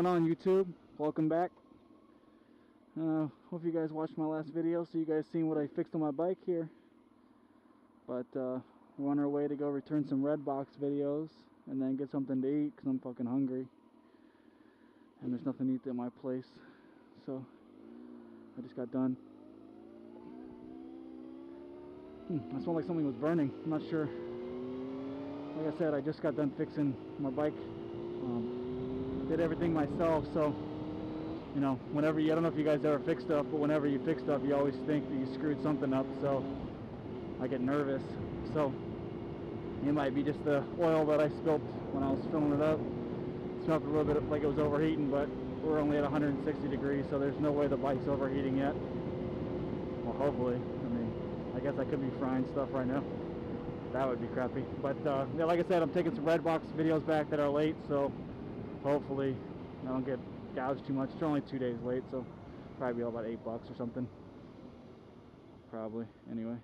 going on, YouTube? Welcome back. Hope you guys watched my last video, so you guys seen what I fixed on my bike here. But we're on our way to go return some Redbox videos and then get something to eat because I'm fucking hungry. And there's nothing to eat at my place. So I just got done. I smelled like something was burning. I'm not sure. Like I said, I just got done fixing my bike. Did everything myself, so you know, whenever you, I don't know if you guys ever fix stuff, but whenever you fix stuff, you always think that you screwed something up, so I get nervous. So it might be just the oil that I spilled when I was filling it up. It smelled a little bit like it was overheating, but we're only at 160 degrees, so there's no way the bike's overheating yet. Well, hopefully. I mean, I guess I could be frying stuff right now. That would be crappy. But yeah, like I said, I'm taking some Redbox videos back that are late, so hopefully I don't get gouged too much. It's only 2 days late, so probably be all about $8 or something. Probably. Anyway, I'm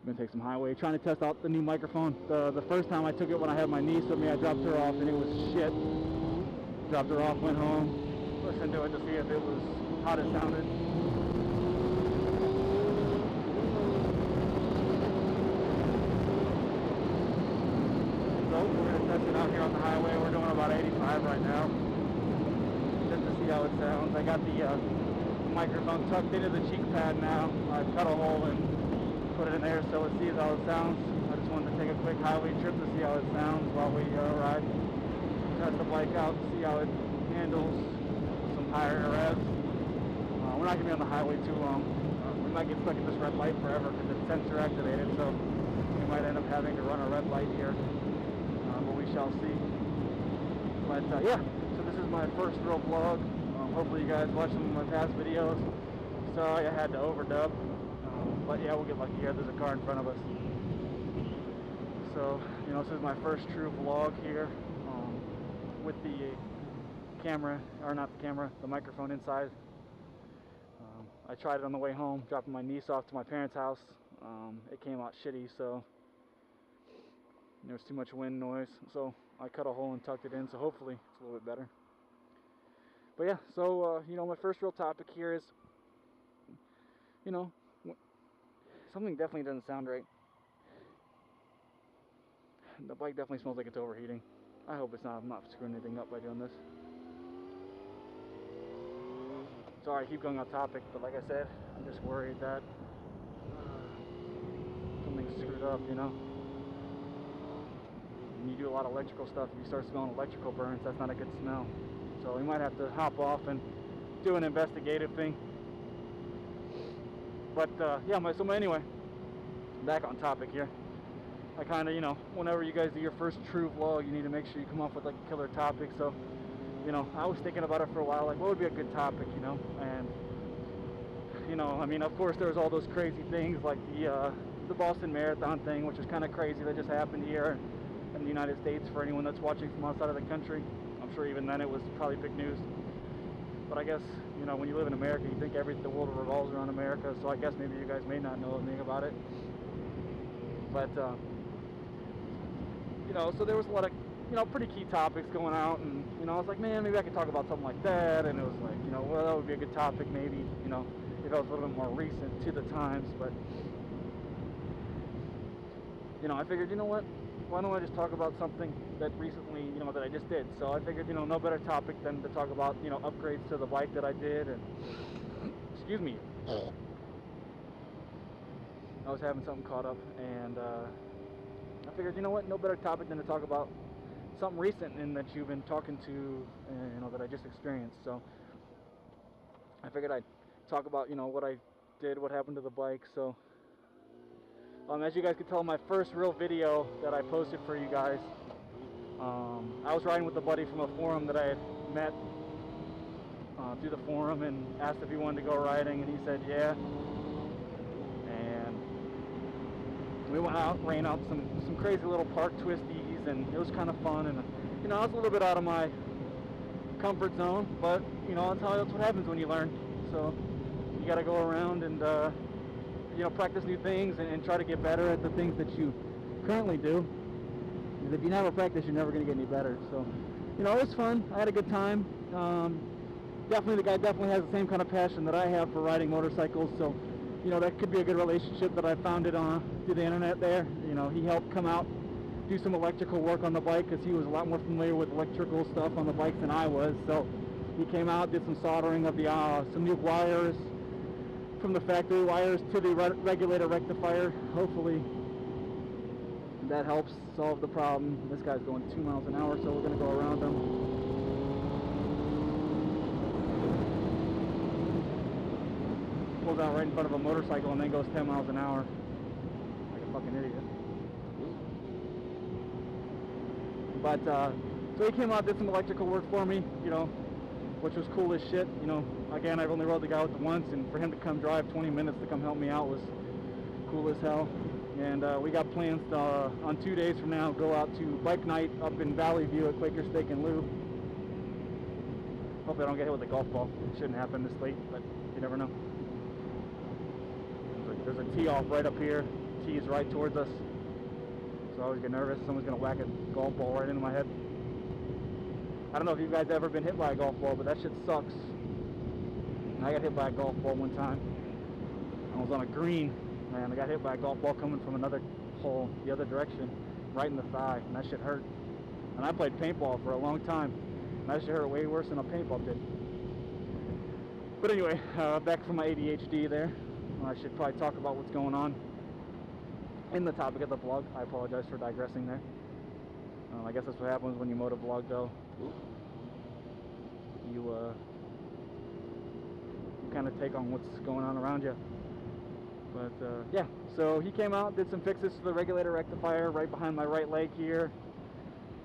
gonna take some highway. Trying to test out the new microphone. The first time I took it when I had my niece with me, I dropped her off and it was shit. Dropped her off, went home, listened to it to see if it was how it sounded. So we're going to test it out here on the highway. We're doing about 85 right now, just to see how it sounds. I got the microphone tucked into the cheek pad now. I cut a hole and put it in there so it sees how it sounds. I just wanted to take a quick highway trip to see how it sounds while we ride. Test the bike out to see how it handles some higher revs. We're not going to be on the highway too long. We might get stuck at this red light forever because it's sensor activated, so we might end up having to run a red light here. But we shall see. But yeah, so this is my first real vlog. Hopefully you guys watched some of my past videos. Sorry I had to overdub, but yeah, we'll get lucky here. There's a car in front of us. So you know, this is my first true vlog here with the camera, or not the camera, the microphone inside. I tried it on the way home, dropping my niece off to my parents' house. It came out shitty, so there was too much wind noise, so I cut a hole and tucked it in, so hopefully it's a little bit better. But yeah, so you know, my first real topic here is, you know, something definitely doesn't sound right. The bike definitely smells like it's overheating. I hope it's not. I'm not screwing anything up by doing this. Sorry, I keep going off topic, but like I said, I'm just worried that something's screwed up, you know. When you do a lot of electrical stuff, if you start smelling electrical burns, that's not a good smell. So we might have to hop off and do an investigative thing. But yeah, anyway, back on topic here. I kind of, you know, whenever you guys do your first true vlog, you need to make sure you come up with like a killer topic. So, you know, I was thinking about it for a while, like what would be a good topic, you know. And you know, I mean, of course there's all those crazy things like the Boston Marathon thing, which is kind of crazy, that just happened here in the United States. For anyone that's watching from outside of the country, I'm sure even then it was probably big news. But I guess, you know, when you live in America, you think the world revolves around America, so I guess maybe you guys may not know anything about it. But you know, so there was a lot of, you know, pretty key topics going out, and you know, I was like, man, maybe I could talk about something like that. And it was like, you know, well, that would be a good topic maybe, you know, if it was a little bit more recent to the times. But you know, I figured, you know what, why don't I just talk about something that recently, you know, that I just did. So I figured, you know, no better topic than to talk about, you know, upgrades to the bike that I did. And excuse me, I was having something caught up, and I figured, you know what, no better topic than to talk about something recent and that you've been talking to, you know, that I just experienced. So I figured I'd talk about, you know, what I did, what happened to the bike. So as you guys can tell, my first real video that I posted for you guys, I was riding with a buddy from a forum that I had met through the forum, and asked if he wanted to go riding, and he said yeah. And we went out, ran out some crazy little park twisties, and it was kind of fun. And you know, I was a little bit out of my comfort zone, but you know, that's what happens when you learn. So you got to go around and you know, practice new things and try to get better at the things that you currently do. Because if you never practice, you're never going to get any better. So you know, it was fun. I had a good time. Definitely, the guy definitely has the same kind of passion that I have for riding motorcycles, so, you know, that could be a good relationship that I founded through the internet there. You know, he helped come out, do some electrical work on the bike, because he was a lot more familiar with electrical stuff on the bikes than I was, so he came out, did some soldering of the some new wires, from the factory wires to the regulator rectifier. Hopefully that helps solve the problem. This guy's going 2 miles an hour, so we're going to go around him. Pulls out right in front of a motorcycle and then goes 10 miles an hour like a fucking idiot. But so he came out, did some electrical work for me, you know, which was cool as shit. You know, again, I've only rode the guy with it once, and for him to come drive 20 minutes to come help me out was cool as hell. And we got plans to, on 2 days from now, go out to bike night up in Valley View at Quaker Steak and Lube. Hope I don't get hit with a golf ball. It shouldn't happen this late, but you never know. There's a tee off right up here. Tee is right towards us. So I always get nervous. Someone's going to whack a golf ball right into my head. I don't know if you guys have ever been hit by a golf ball, but that shit sucks. And I got hit by a golf ball one time. I was on a green. Man, I got hit by a golf ball coming from another hole, the other direction, right in the thigh, and that shit hurt. And I played paintball for a long time, and that shit hurt way worse than a paintball did. But anyway, back from my ADHD there. I should probably talk about what's going on in the topic of the vlog. I apologize for digressing there. I guess that's what happens when you motovlog, though. You kind of take on what's going on around you. But yeah, so he came out, did some fixes to the regulator rectifier right behind my right leg here,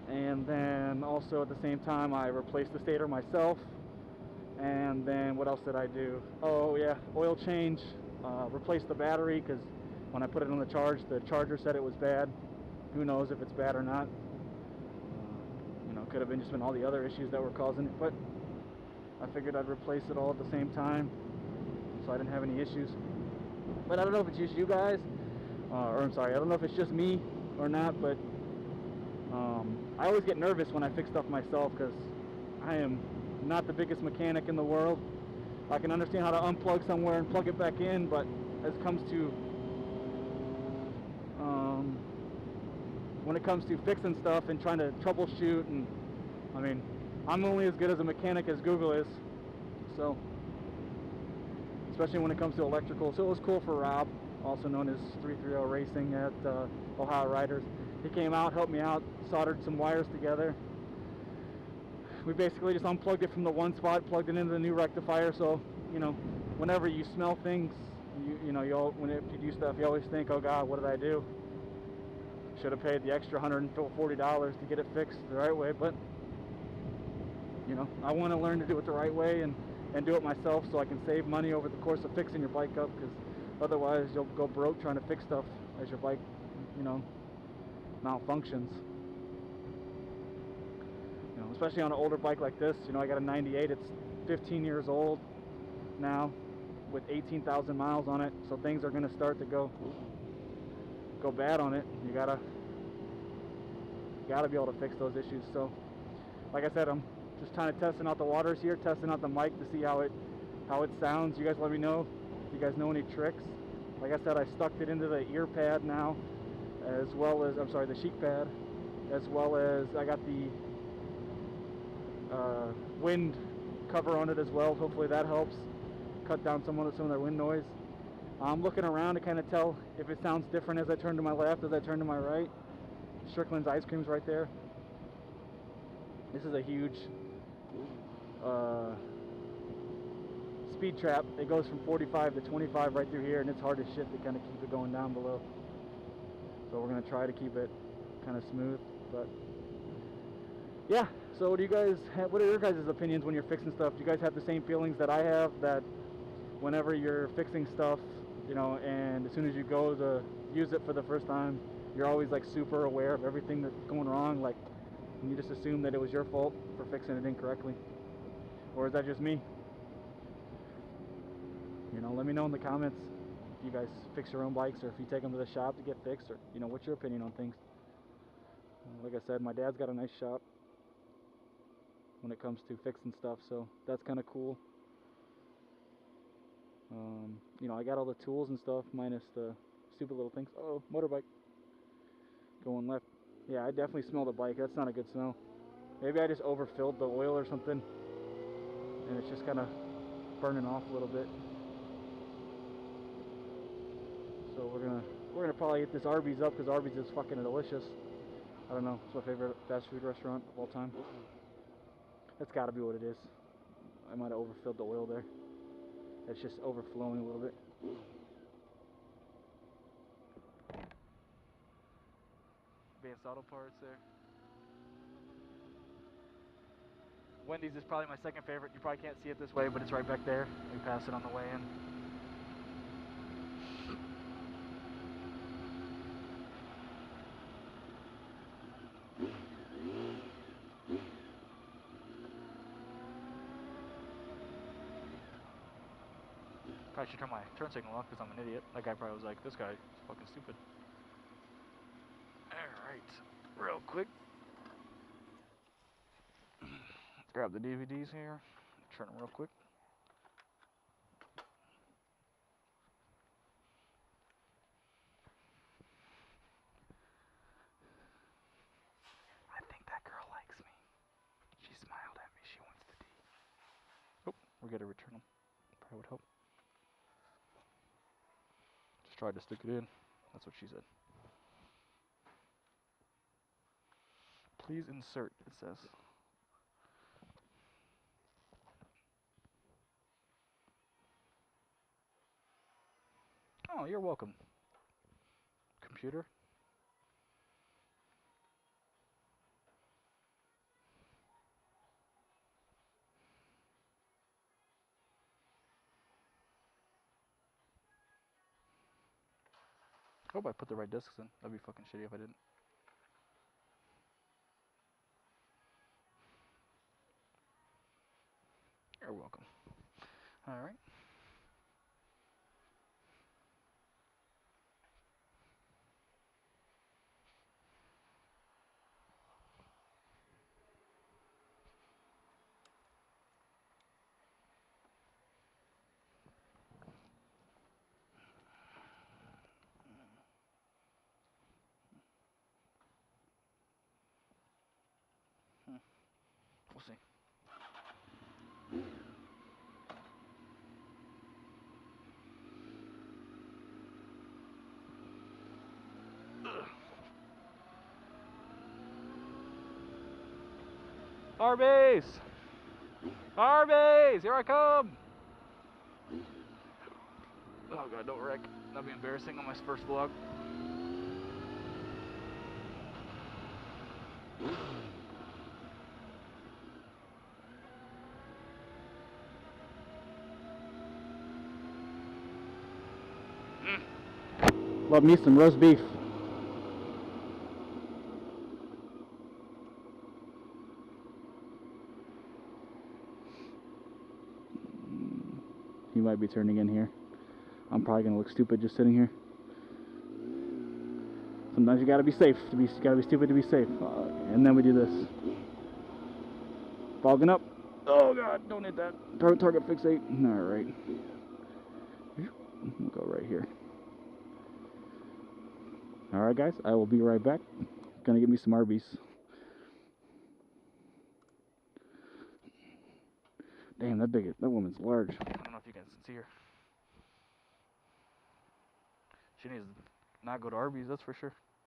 and then also at the same time I replaced the stator myself. And then what else did I do? Oh yeah, oil change, replaced the battery, because when I put it on the charger said it was bad. Who knows if it's bad or not. You know, could have just been all the other issues that were causing it, but I figured I'd replace it all at the same time so I didn't have any issues. But I don't know if it's just you guys, or I'm sorry, I don't know if it's just me or not, but I always get nervous when I fix stuff myself, because I am not the biggest mechanic in the world. I can understand how to unplug somewhere and plug it back in, but as it comes to when it comes to fixing stuff and trying to troubleshoot, and I mean, I'm only as good as a mechanic as Google is, so especially when it comes to electrical. So it was cool for Rob, also known as 330 Racing at Ohio Riders. He came out, helped me out, soldered some wires together. We basically just unplugged it from the one spot, plugged it into the new rectifier. So, you know, whenever you smell things, you know, when you do stuff, you always think, oh God, what did I do? Should have paid the extra $140 to get it fixed the right way. But, you know, I want to learn to do it the right way and do it myself, so I can save money over the course of fixing your bike up, because otherwise you'll go broke trying to fix stuff as your bike, you know, malfunctions. You know, especially on an older bike like this. You know, I got a 98, it's 15 years old now with 18,000 miles on it, so things are going to start to go bad on it. You gotta be able to fix those issues. So like I said, I'm just kind of testing out the waters here, testing out the mic to see how it sounds. You guys let me know if you guys know any tricks. Like I said, I stuck it into the ear pad now, as well as, I'm sorry, the cheek pad, as well as I got the wind cover on it as well. Hopefully that helps cut down some of their wind noise. I'm looking around to kind of tell if it sounds different as I turn to my left, as I turn to my right. Strickland's ice cream's right there. This is a huge speed trap. It goes from 45 to 25 right through here, and it's hard as shit to kind of keep it going down below. So we're going to try to keep it kind of smooth. But yeah, so what are your guys' opinions when you're fixing stuff? Do you guys have the same feelings that I have, that whenever you're fixing stuff, you know, and as soon as you go to use it for the first time, you're always like super aware of everything that's going wrong, like, and you just assume that it was your fault for fixing it incorrectly? Or is that just me? You know, let me know in the comments if you guys fix your own bikes, or if you take them to the shop to get fixed, or, you know, what's your opinion on things. Like I said, my dad's got a nice shop. when it comes to fixing stuff, so that's kind of cool. You know, I got all the tools and stuff, minus the stupid little things. Oh, motorbike going left. Yeah, I definitely smell the bike. That's not a good smell. Maybe I just overfilled the oil or something, and it's just kind of burning off a little bit. So we're gonna probably get this Arby's up, because Arby's is fucking delicious. I don't know, it's my favorite fast food restaurant of all time. That's got to be what it is. I might have overfilled the oil there. It's just overflowing a little bit. Advanced Auto Parts there. Wendy's is probably my second favorite. You probably can't see it this way, but it's right back there. We pass it on the way in. Probably should turn my turn signal off because I'm an idiot. That guy probably was like, this guy is fucking stupid. Alright, real quick. Let's grab the DVDs here. Turn them real quick. I think that girl likes me. She smiled at me. She wants the D. Oh, we're gonna return them. Probably would help. Just tried to stick it in. That's what she said. Please insert, it says. Oh, you're welcome. Computer. Hope I put the right discs in. That'd be fucking shitty if I didn't. You're welcome. Alright. We'll see. Arby's! Arby's! Here I come! Oh god, don't wreck. That'd be embarrassing on my first vlog. Love me some roast beef. He might be turning in here. I'm probably gonna look stupid just sitting here. Sometimes you gotta be safe. You gotta be stupid to be safe. And then we do this. Fogging up. Oh god, don't hit that. Target fixate. Alright. We'll go right here. Alright guys, I will be right back. Gonna get me some Arby's. Damn, that woman's large. I don't know if you guys can see her. She needs to not go to Arby's, that's for sure.